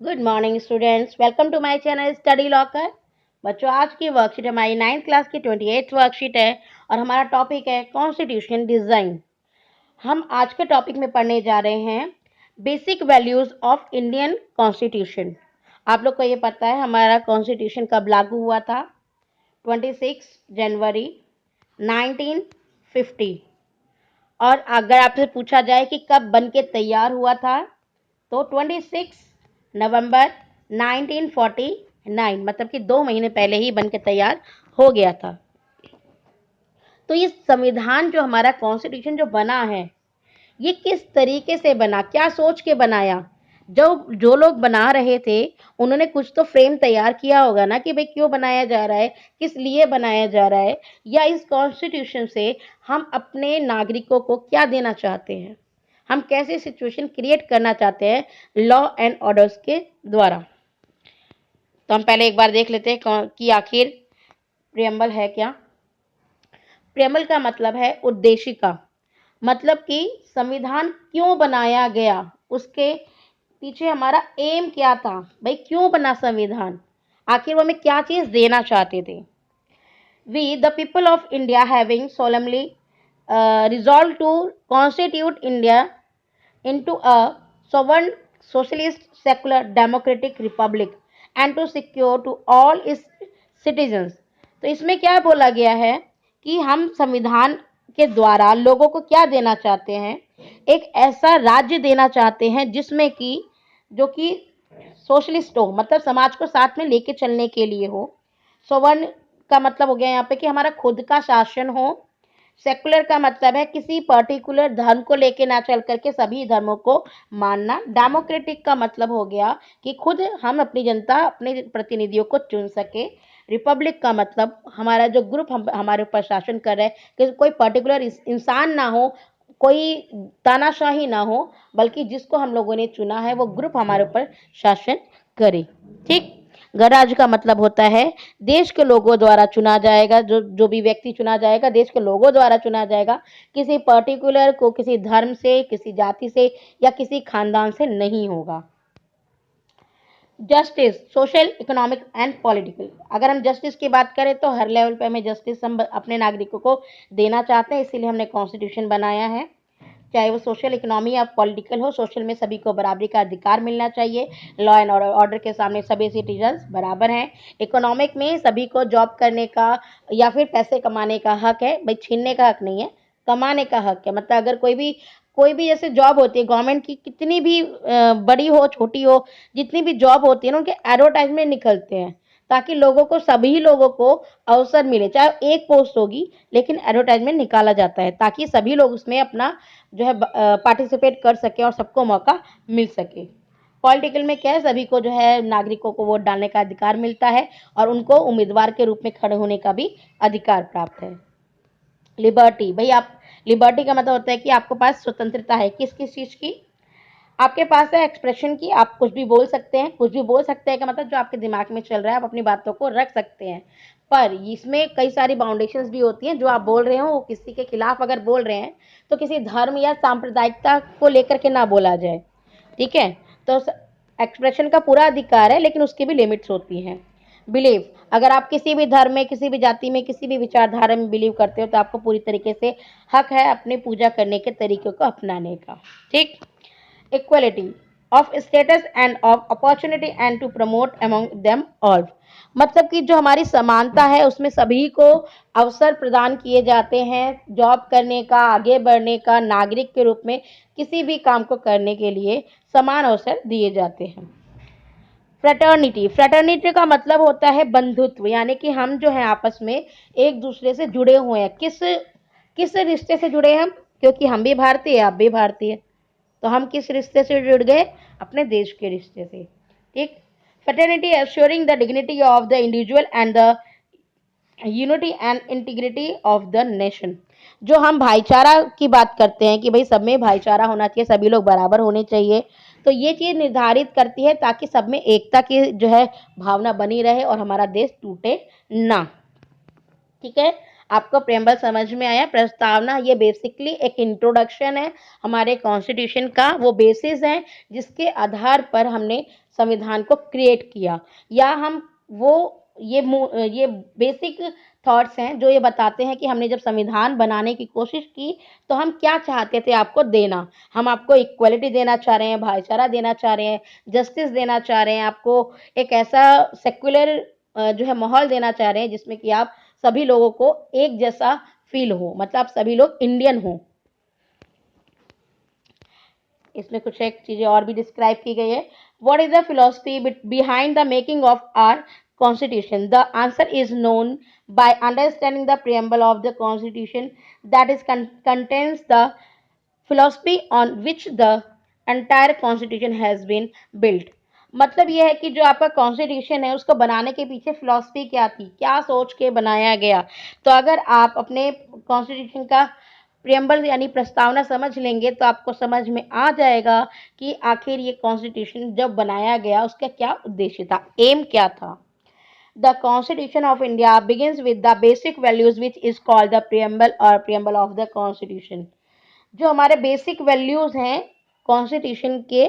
Good morning students, welcome to my channel study locker. बच्चों, आज की वर्कशीट हमारी 9th क्लास की 28th वर्कशीट है और हमारा टॉपिक है कॉन्स्टिट्यूशन डिज़ाइन। हम आज के टॉपिक में पढ़ने जा रहे हैं basic values of Indian constitution. आप लोग को ये पता है हमारा कॉन्स्टिट्यूशन कब लागू हुआ था? 26 जनवरी 1950। और अगर आपसे पूछा जाए कि कब बन के तैयार हुआ था, तो 26 नवंबर 1949, मतलब कि 2 महीने पहले ही बन के तैयार हो गया था। तो ये संविधान जो हमारा कॉन्स्टिट्यूशन जो बना है, ये किस तरीके से बना, क्या सोच के बनाया? जो लोग बना रहे थे उन्होंने कुछ तो फ्रेम तैयार किया होगा ना कि भाई क्यों बनाया जा रहा है, किस लिए बनाया जा रहा है, या इस कॉन्स्टिट्यूशन से हम अपने नागरिकों को क्या देना चाहते हैं, हम कैसे सिचुएशन क्रिएट करना चाहते हैं लॉ एंड ऑर्डर्स के द्वारा। तो हम पहले एक बार देख लेते हैं कि आखिर प्रियम्बल है क्या। प्रियम्बल का मतलब है उद्देशिका, मतलब कि संविधान क्यों बनाया गया, उसके पीछे हमारा एम क्या था, भाई क्यों बना संविधान, आखिर वो हमें क्या चीज देना चाहते थे। We the people of India having solemnly resolved to constitute India into a sovereign socialist secular democratic republic and to secure to all its citizens। तो इसमें क्या बोला गया है कि हम संविधान के द्वारा लोगों को क्या देना चाहते हैं, एक ऐसा राज्य देना चाहते हैं जिसमें कि जो कि सोशलिस्ट हो, मतलब समाज को साथ में लेके चलने के लिए हो। सोवर्ण का मतलब हो गया यहाँ पे कि हमारा खुद का शासन हो। सेकुलर का मतलब है किसी पर्टिकुलर धर्म को लेके ना चल करके सभी धर्मों को मानना। डेमोक्रेटिक का मतलब हो गया कि खुद हम अपनी जनता अपने प्रतिनिधियों को चुन सके। रिपब्लिक का मतलब हमारा जो ग्रुप हमारे ऊपर शासन कर रहा है कि कोई पर्टिकुलर इंसान ना हो, कोई तानाशाही ना हो, बल्कि जिसको हम लोगों ने चुना है वो ग्रुप हमारे ऊपर शासन करे। ठीक। गणराज्य का मतलब होता है देश के लोगों द्वारा चुना जाएगा, जो जो भी व्यक्ति चुना जाएगा देश के लोगों द्वारा चुना जाएगा, किसी पर्टिकुलर को किसी धर्म से, किसी जाति से या किसी खानदान से नहीं होगा। Justice social, economic and political. अगर हम जस्टिस की बात करें तो हर लेवल पे हमें जस्टिस हम अपने नागरिकों को देना चाहते हैं, इसीलिए हमने कॉन्स्टिट्यूशन बनाया है। चाहे वो सोशल, इकोनॉमी या पॉलिटिकल हो, सोशल में सभी को बराबरी का अधिकार मिलना चाहिए, लॉ एंड ऑर्डर के सामने सभी सिटीजन्स बराबर हैं। इकोनॉमिक में सभी को जॉब करने का या फिर पैसे कमाने का हक है, भाई छीनने का हक नहीं है, कमाने का हक है। मतलब अगर कोई भी जैसे जॉब होती है गवर्नमेंट की, कितनी भी बड़ी हो छोटी हो, जितनी भी जॉब होती है ना, उनके एडवर्टाइजमेंट निकलते हैं ताकि लोगों को, सभी लोगों को अवसर मिले। चाहे एक पोस्ट होगी लेकिन एडवर्टाइजमेंट निकाला जाता है ताकि सभी लोग उसमें अपना जो है पार्टिसिपेट कर सके और सबको मौका मिल सके। पॉलिटिकल में क्या है, सभी को जो है नागरिकों को वोट डालने का अधिकार मिलता है और उनको उम्मीदवार के रूप में खड़े होने का भी अधिकार प्राप्त है। लिबर्टी, भाई आप, लिबर्टी का मतलब होता है कि आपके पास स्वतंत्रता है, किस किस चीज की, आपके पास है एक्सप्रेशन की, आप कुछ भी बोल सकते हैं। कुछ भी बोल सकते हैं का मतलब जो आपके दिमाग में चल रहा है आप अपनी बातों को रख सकते हैं, पर इसमें कई सारी बाउंडेशंस भी होती हैं। जो आप बोल रहे हो वो किसी के खिलाफ अगर बोल रहे हैं तो किसी धर्म या सांप्रदायिकता को लेकर के ना बोला जाए, ठीक है। तो एक्सप्रेशन का पूरा अधिकार है लेकिन उसकी भी लिमिट्स होती हैं। बिलीव, अगर आप किसी भी धर्म में, किसी भी जाति में, किसी भी विचारधारा में बिलीव करते हो तो आपको पूरी तरीके से हक है अपने पूजा करने के तरीके को अपनाने का। ठीक। Equality of status and of opportunity and to promote among them all, मतलब कि जो हमारी समानता है उसमें सभी को अवसर प्रदान किए जाते हैं जॉब करने का, आगे बढ़ने का, नागरिक के रूप में किसी भी काम को करने के लिए समान अवसर दिए जाते हैं। फ्रेटर्निटी, फ्रेटर्निटी का मतलब होता है बंधुत्व, यानी कि हम जो है आपस में एक दूसरे से जुड़े हुए हैं। किस किस रिश्ते से जुड़े हैं हम, क्योंकि हम भी भारतीय, आप भी भारतीय, तो हम किस रिश्ते से जुड़ गए, अपने देश के रिश्ते से। ठीक। Fraternity assuring the dignity of the individual and the unity and integrity of the nation. जो हम भाईचारा की बात करते हैं कि भाई सब में भाईचारा होना चाहिए, सभी लोग बराबर होने चाहिए, तो ये चीज निर्धारित करती है ताकि सब में एकता की जो है भावना बनी रहे और हमारा देश टूटे ना। ठीक है। आपको प्रेम्बल समझ में आया? प्रस्तावना ये बेसिकली एक इंट्रोडक्शन है हमारे कॉन्स्टिट्यूशन का, वो बेसिस है जिसके आधार पर हमने संविधान को क्रिएट किया, या हम वो ये बेसिक थॉट्स हैं जो ये बताते हैं कि हमने जब संविधान बनाने की कोशिश की तो हम क्या चाहते थे आपको देना। हम आपको इक्वलिटी देना चाह रहे हैं, भाईचारा देना चाह रहे हैं, जस्टिस देना चाह रहे हैं, आपको एक ऐसा सेक्युलर जो है माहौल देना चाह रहे हैं जिसमें कि आप सभी लोगों को एक जैसा फील हो, मतलब सभी लोग इंडियन हो। इसमें कुछ एक चीजें और भी डिस्क्राइब की गई है। What is the philosophy behind the making of our constitution? The answer is known by understanding the preamble of the constitution, that is contains the philosophy on which the entire constitution has been built। मतलब यह है कि जो आपका constitution है उसको बनाने के पीछे फिलॉसफी क्या थी, क्या सोच के बनाया गया। तो अगर आप अपने कॉन्स्टिट्यूशन का प्रियम्बल यानी प्रस्तावना समझ लेंगे तो आपको समझ में आ जाएगा कि आखिर ये कॉन्स्टिट्यूशन जब बनाया गया उसका क्या उद्देश्य था, एम क्या था। The Constitution of India begins with the basic values which is called the preamble or preamble of the Constitution। जो हमारे बेसिक वैल्यूज हैं कॉन्स्टिट्यूशन के,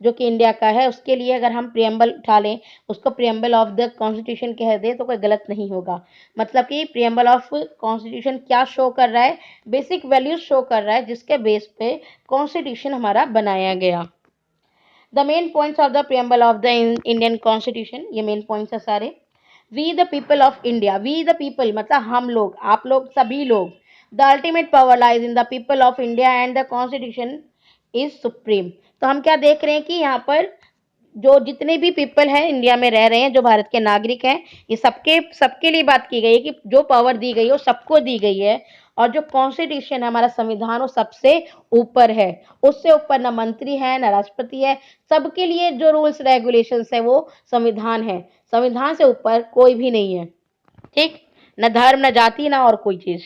जो कि इंडिया का है, उसके लिए अगर हम प्रियम्बल उठा लें, उसको प्रियम्बल ऑफ द कॉन्स्टिट्यूशन कह दें तो कोई गलत नहीं होगा। मतलब कि प्रियम्बल ऑफ कॉन्स्टिट्यूशन क्या शो कर रहा है, बेसिक वैल्यूज शो कर रहा है जिसके बेस पे कॉन्स्टिट्यूशन हमारा बनाया गया। The main points of the preamble of the Indian constitution, ये मेन पॉइंट्स है सारे। We the people of India, we the people मतलब हम लोग, आप लोग, सभी लोग। The ultimate power lies in the people of India and the constitution is supreme. तो हम क्या देख रहे हैं कि यहाँ पर जो जितने भी पीपल हैं इंडिया में रह रहे हैं, जो भारत के नागरिक हैं, ये सबके सबके लिए बात की गई है कि जो पावर दी गई है वो सबको दी गई है। और जो कॉन्स्टिट्यूशन है हमारा संविधान वो सबसे ऊपर है, उससे ऊपर न मंत्री है न राष्ट्रपति है। सबके लिए जो रूल्स रेगुलेशंस है वो संविधान है, संविधान से ऊपर कोई भी नहीं है। ठीक, न धर्म न जाति न और कोई चीज।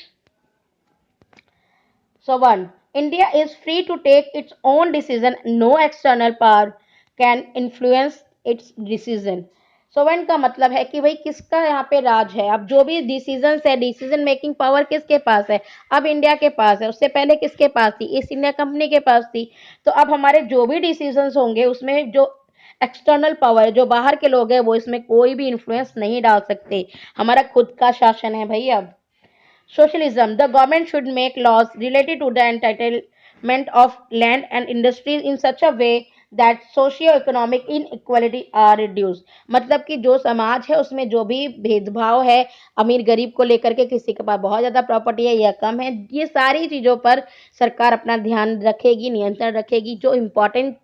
So 1. India is free to take its own decision. No external power can influence its decision. So 1 का मतलब है कि भाई किसका यहाँ पे राज है। अब जो भी डिसीजन है, डिसीजन मेकिंग पावर किसके पास है? अब इंडिया के पास है। उससे पहले किसके पास थी? ईस्ट इंडिया कंपनी के पास थी। तो अब हमारे जो भी डिसीजन होंगे उसमें जो एक्सटर्नल पावर, जो बाहर के लोग हैं, वो इसमें कोई भी इन्फ्लुएंस नहीं डाल सकते। हमारा खुद का शासन है भाई। अब Socialism. The government should make laws related to the entitlement of land and industries in such a way that socio-economic inequality are reduced। मतलब कि जो समाज है उसमें जो भी भेदभाव है अमीर गरीब को लेकर के, किसी के पास बहुत ज़्यादा प्रॉपर्टी है या कम है, ये सारी चीज़ों पर सरकार अपना ध्यान रखेगी, नियंत्रण रखेगी। जो इम्पोर्टेंट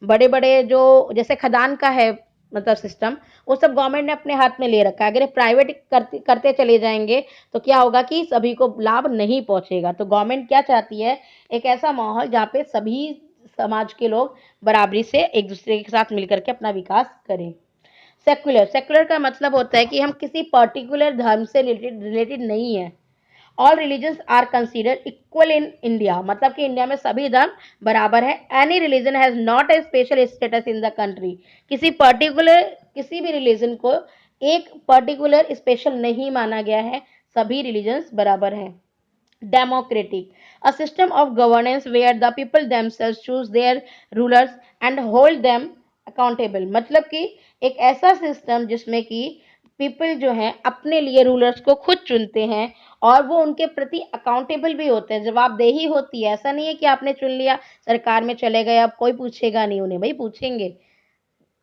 बड़े बड़े जो जैसे खदान का है मतलब सिस्टम, वो सब गवर्नमेंट ने अपने हाथ में ले रखा है। अगर प्राइवेट करते चले जाएंगे तो क्या होगा कि सभी को लाभ नहीं पहुंचेगा। तो गवर्नमेंट क्या चाहती है? एक ऐसा माहौल जहाँ पे सभी समाज के लोग बराबरी से एक दूसरे के साथ मिलकर के अपना विकास करें। सेक्युलर, सेक्युलर का मतलब होता है कि हम किसी पर्टिकुलर धर्म से रिलेटेड नहीं है। All religions are considered equal in India, मतलब कि इंडिया में सभी धर्म बराबर है। Any religion has not a special status in the country. किसी भी रिलीजन को एक पर्टिकुलर स्पेशल नहीं माना गया है, सभी रिलीजन्स बराबर हैं। Democratic, a system of governance where the people themselves choose their rulers and hold them accountable. मतलब कि एक ऐसा सिस्टम जिसमें कि पीपल जो हैं अपने लिए रूलर्स को खुद चुनते हैं और वो उनके प्रति अकाउंटेबल भी होते हैं, जवाबदेही होती है। ऐसा नहीं है कि आपने चुन लिया, सरकार में चले गए, अब कोई पूछेगा नहीं उन्हें। भाई पूछेंगे,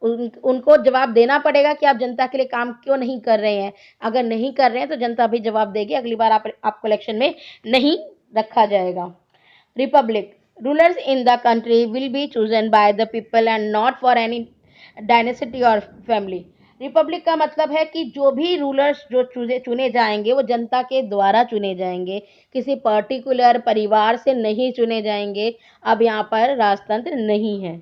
उनको जवाब देना पड़ेगा कि आप जनता के लिए काम क्यों नहीं कर रहे हैं। अगर नहीं कर रहे हैं तो जनता भी जवाब देगी, अगली बार आपको इलेक्शन में नहीं रखा जाएगा। Republic, rulers in the country will be chosen by the people and not for any dynasty और फैमिली। रिपब्लिक का मतलब है कि जो भी रूलर्स जो चुने जाएंगे वो जनता के द्वारा चुने जाएंगे, किसी पर्टिकुलर परिवार से नहीं चुने जाएंगे। अब यहाँ पर राजतंत्र नहीं है।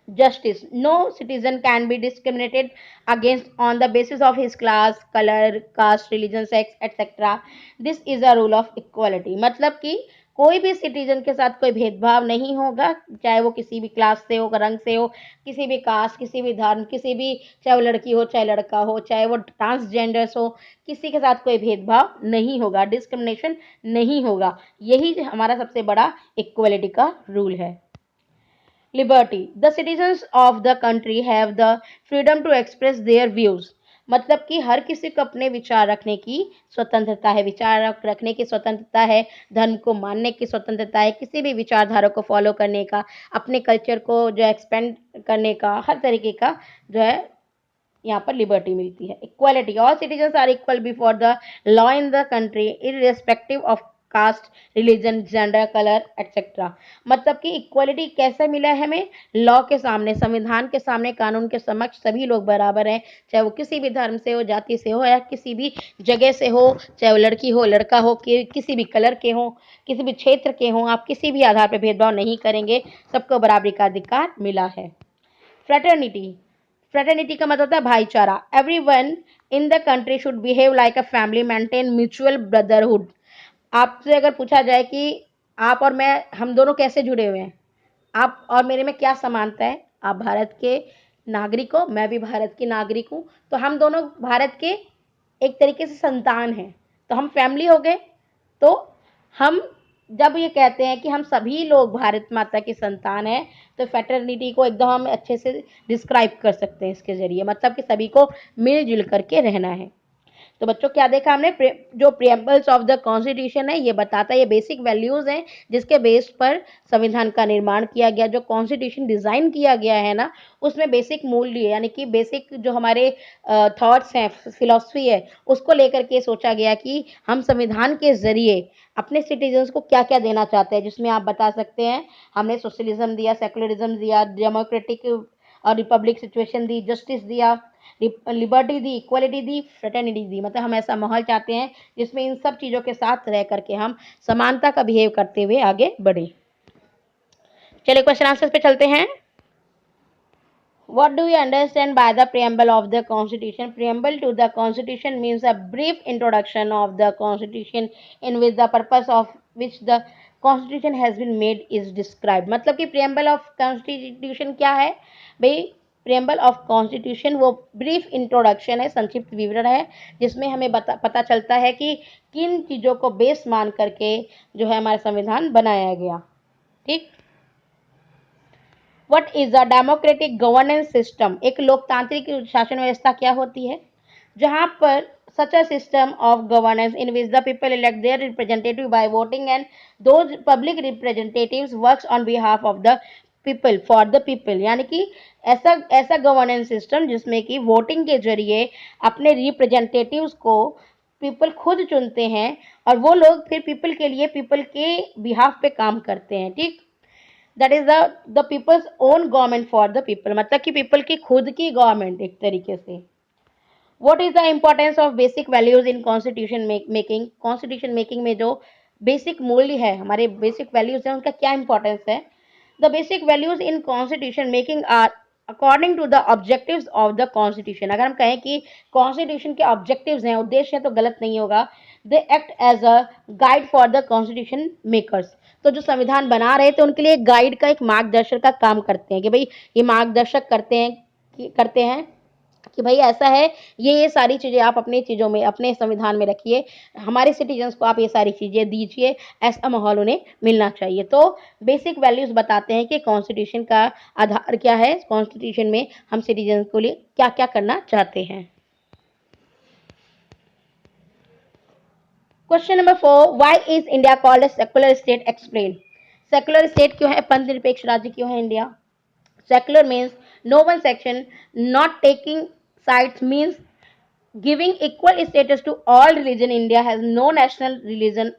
Justice, no citizen can be discriminated against on the basis of his class, color, caste, religion, sex, etc. This is a rule of equality। मतलब कि कोई भी सिटीजन के साथ कोई भेदभाव नहीं होगा, चाहे वो किसी भी क्लास से हो, रंग से हो, किसी भी कास्ट, किसी भी धर्म, किसी भी, चाहे वो लड़की हो चाहे लड़का हो, चाहे वो ट्रांसजेंडर्स हो, किसी के साथ कोई भेदभाव नहीं होगा, डिस्क्रिमिनेशन नहीं होगा। यही हमारा सबसे बड़ा इक्वलिटी का रूल है। Liberty, the citizens of the country have the freedom to express their views. मतलब कि हर किसी को अपने विचार रखने की स्वतंत्रता है, विचार रखने की स्वतंत्रता है, धर्म को मानने की स्वतंत्रता है, किसी भी विचारधारा को फॉलो करने का, अपने कल्चर को जो एक्सपेंड करने का, हर तरीके का जो है यहाँ पर लिबर्टी मिलती है। Equality, all citizens are equal before the law in the country irrespective of caste, religion, gender, colour etcetera. मतलब कि इक्वालिटी कैसे मिला है हमें? लॉ के सामने, संविधान के सामने, कानून के समक्ष सभी लोग बराबर हैं, चाहे वो किसी भी धर्म से हो, जाति से हो, या किसी भी जगह से हो, चाहे वो लड़की हो, लड़का हो, किसी भी कलर के हो, किसी भी क्षेत्र के हों, आप किसी भी आधार पर भेदभाव नहीं करेंगे, सबको बराबरी का अधिकार मिला है। फ्रेटर्निटी, फ्रेटर्निटी का मतलब होता है भाईचारा। Everyone in the country should behave like a family, maintain mutual brotherhood. आपसे अगर पूछा जाए कि आप और मैं, हम दोनों कैसे जुड़े हुए हैं, आप और मेरे में क्या समानता है? आप भारत के नागरिक हो, मैं भी भारत की नागरिक हूँ, तो हम दोनों भारत के एक तरीके से संतान हैं, तो हम फैमिली हो गए। तो हम जब ये कहते हैं कि हम सभी लोग भारत माता की संतान हैं, तो फ्रेटर्निटी को एकदम हम अच्छे से डिस्क्राइब कर सकते हैं इसके जरिए, मतलब कि सभी को मिलजुल करके रहना है। तो बच्चों क्या देखा हमने? जो प्रिएम्बल्स ऑफ द कॉन्स्टिट्यूशन है, ये बताता है, ये बेसिक वैल्यूज हैं जिसके बेस पर संविधान का निर्माण किया गया। जो कॉन्स्टिट्यूशन डिजाइन किया गया है ना, उसमें बेसिक मूल्य यानी कि बेसिक जो हमारे थॉट्स हैं, फिलॉसफी है, उसको लेकर के सोचा गया कि हम संविधान के जरिए अपने सिटीजन्स को क्या क्या देना चाहते हैं, जिसमें आप बता सकते हैं हमने सोशलिज्म दिया, सेकुलरिज्म दिया, डेमोक्रेटिक और रिपब्लिक सिचुएशन दी, जस्टिस दिया, लिबर्टी दी, इक्वलिटी दी, फ्रेटर्निटी दी। मतलब हम ऐसा माहौल चाहते हैं जिसमें इन सब चीज़ों के साथ रह करके हम समानता का बिहेव करते हुए आगे बढ़े। चलिए क्वेश्चन आंसर पे चलते हैं। What do you understand by the preamble of the Constitution? Preamble to the Constitution means a brief introduction of the Constitution in which the purpose of which the Constitution has been made is described. मतलब कि preamble of Constitution क्या है भाई? Preamble of constitution वो brief introduction है, संक्षिप्त विवरण है, जिसमें हमें पता चलता है कि किन चीज़ों को बेस मान करके जो है हमारा संविधान बनाया गया। ठीक। What is a democratic governance system? एक लोकतांत्रिक शासन व्यवस्था क्या होती है? जहां पर such a system of governance in which the people elect their representative by voting and those public representatives works on behalf of the people for the people। यानी कि ऐसा ऐसा गवर्नेंस सिस्टम जिसमें कि वोटिंग के जरिए अपने रिप्रेजेंटेटिव्स को पीपल खुद चुनते हैं और वो लोग फिर पीपल के लिए, पीपल के बिहाफ पे काम करते हैं। ठीक। That is the people's own government for the people, मतलब कि पीपल की खुद की गवर्नमेंट एक तरीके से। What is the importance of basic values in constitution making? Constitution making में जो बेसिक मूल्य है, हमारे बेसिक वैल्यूज है, उनका क्या इंपॉर्टेंस है? The basic values in constitution making are according to the objectives of the constitution. अगर हम कहें कि कॉन्स्टिट्यूशन के ऑब्जेक्टिव्स हैं, उद्देश्य है, तो गलत नहीं होगा। They act as a guide for the constitution makers. तो जो संविधान बना रहे थे उनके लिए गाइड का, एक मार्गदर्शक का काम करते हैं कि भाई ये मार्गदर्शक करते हैं कि भाई ऐसा है, ये सारी चीज़ें आप अपनी चीज़ों में, अपने संविधान में रखिए, हमारे सिटीजन्स को आप ये सारी चीज़ें दीजिए, ऐसा माहौल उन्हें मिलना चाहिए। तो बेसिक वैल्यूज़ बताते हैं कि कॉन्स्टिट्यूशन का आधार क्या है, कॉन्स्टिट्यूशन में हम सिटीजन्स को लिए क्या क्या करना चाहते हैं। Question number 4, why is India called a secular state? Explain. Secular state क्यों है, पंथ निरपेक्ष राज्य क्यों है India? Secular means no one section, not taking sides means giving equal status to all religion. India has no national religion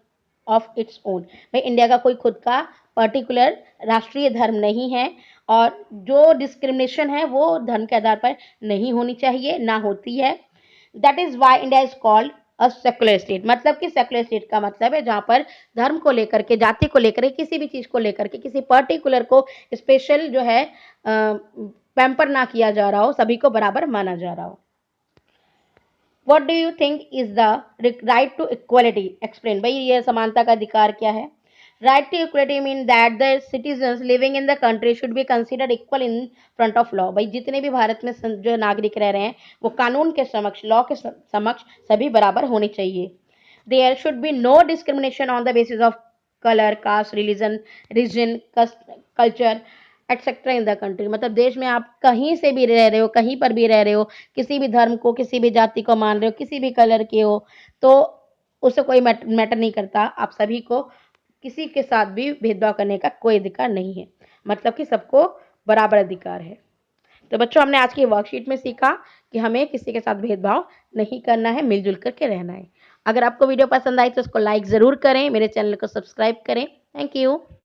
of its own। भाई India का कोई खुद का पर्टिकुलर राष्ट्रीय धर्म नहीं है, और जो डिस्क्रिमिनेशन है वो धर्म के आधार पर नहीं होनी चाहिए, ना होती है। That is why India is called a secular state. मतलब कि सेकुलर स्टेट का मतलब है जहाँ पर धर्म को लेकर के, जाति को लेकर के, किसी भी चीज़ को लेकर के, किसी पर्टिकुलर को स्पेशल जो है पैम्पर ना किया जा रहा हो, सभी को बराबर माना जा रहा हो। What do you think is the right to equality? Explain. भाई ये समानता का अधिकार क्या है? Right to equality mean that the citizens living in the country should be considered equal in front of law. भाई जितने भी भारत में जो नागरिक रह रहे हैं वो कानून के समक्ष, लॉ के समक्ष सभी बराबर होने चाहिए। There should be no discrimination on the basis of colour, caste, religion, culture etcetera in the country. मतलब देश में आप कहीं से भी रह रहे हो, कहीं पर भी रह रहे हो, किसी भी धर्म को, किसी भी जाति को मान रहे हो, किसी भी कलर के हो, तो उससे कोई मैटर नहीं करता। आप सभी को किसी के साथ भी भेदभाव करने का कोई अधिकार नहीं है, मतलब कि सबको बराबर अधिकार है। तो बच्चों, हमने आज की वर्कशीट में सीखा कि हमें किसी के साथ भेदभाव नहीं करना है, मिलजुल करके रहना है। अगर आपको वीडियो पसंद आई तो उसको लाइक ज़रूर करें, मेरे चैनल को सब्सक्राइब करें। Thank you.